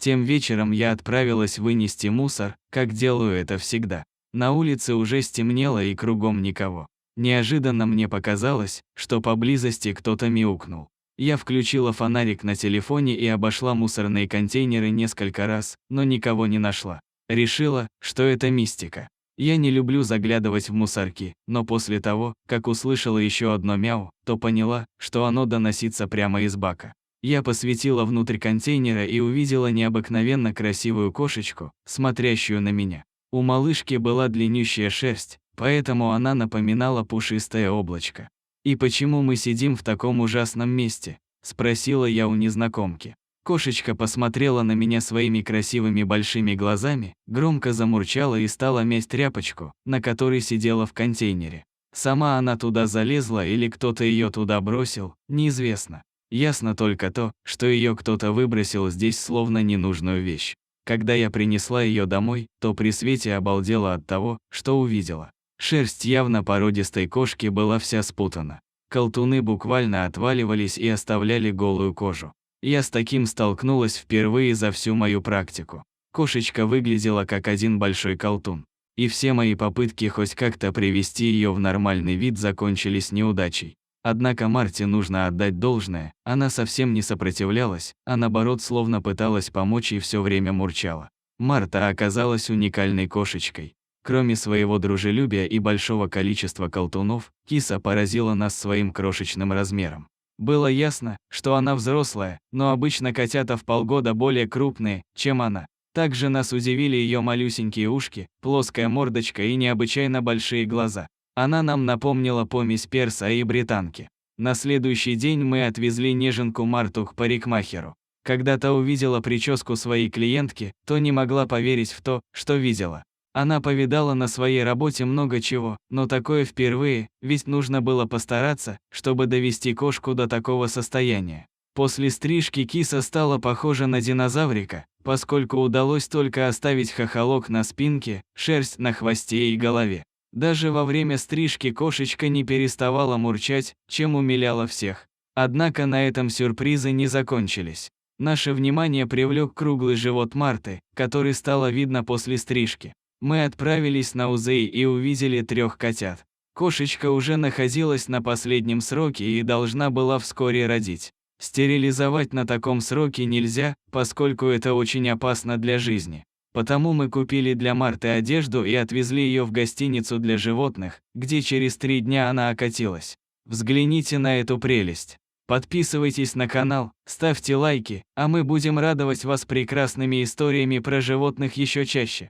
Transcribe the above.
Тем вечером я отправилась вынести мусор, как делаю это всегда. На улице уже стемнело и кругом никого. Неожиданно мне показалось, что поблизости кто-то мяукнул. Я включила фонарик на телефоне и обошла мусорные контейнеры несколько раз, но никого не нашла. Решила, что это мистика. Я не люблю заглядывать в мусорки, но после того, как услышала еще одно мяу, то поняла, что оно доносится прямо из бака. Я посветила внутрь контейнера и увидела необыкновенно красивую кошечку, смотрящую на меня. У малышки была длиннющая шерсть, поэтому она напоминала пушистое облачко. «И почему мы сидим в таком ужасном месте?» – спросила я у незнакомки. Кошечка посмотрела на меня своими красивыми большими глазами, громко замурчала и стала мять тряпочку, на которой сидела в контейнере. Сама она туда залезла или кто-то ее туда бросил, неизвестно. Ясно только то, что ее кто-то выбросил здесь словно ненужную вещь. Когда я принесла ее домой, то при свете обалдела от того, что увидела. Шерсть явно породистой кошки была вся спутана. Колтуны буквально отваливались и оставляли голую кожу. Я с таким столкнулась впервые за всю мою практику. Кошечка выглядела как один большой колтун. И все мои попытки хоть как-то привести ее в нормальный вид закончились неудачей. Однако Марте нужно отдать должное, она совсем не сопротивлялась, а наоборот словно пыталась помочь и все время мурчала. Марта оказалась уникальной кошечкой. Кроме своего дружелюбия и большого количества колтунов, киса поразила нас своим крошечным размером. Было ясно, что она взрослая, но обычно котята в полгода более крупные, чем она. Также нас удивили ее малюсенькие ушки, плоская мордочка и необычайно большие глаза. Она нам напомнила помесь перса и британки. На следующий день мы отвезли неженку Марту к парикмахеру. Когда та увидела прическу своей клиентки, то не могла поверить в то, что видела. Она повидала на своей работе много чего, но такое впервые, ведь нужно было постараться, чтобы довести кошку до такого состояния. После стрижки киса стала похожа на динозаврика, поскольку удалось только оставить хохолок на спинке, шерсть на хвосте и голове. Даже во время стрижки кошечка не переставала мурчать, чем умиляла всех. Однако на этом сюрпризы не закончились. Наше внимание привлек круглый живот Марты, который стало видно после стрижки. Мы отправились на УЗИ и увидели 3 котят. Кошечка уже находилась на последнем сроке и должна была вскоре родить. Стерилизовать на таком сроке нельзя, поскольку это очень опасно для жизни. Потому мы купили для Марты одежду и отвезли ее в гостиницу для животных, где через 3 дня она окатилась. Взгляните на эту прелесть. Подписывайтесь на канал, ставьте лайки, а мы будем радовать вас прекрасными историями про животных еще чаще.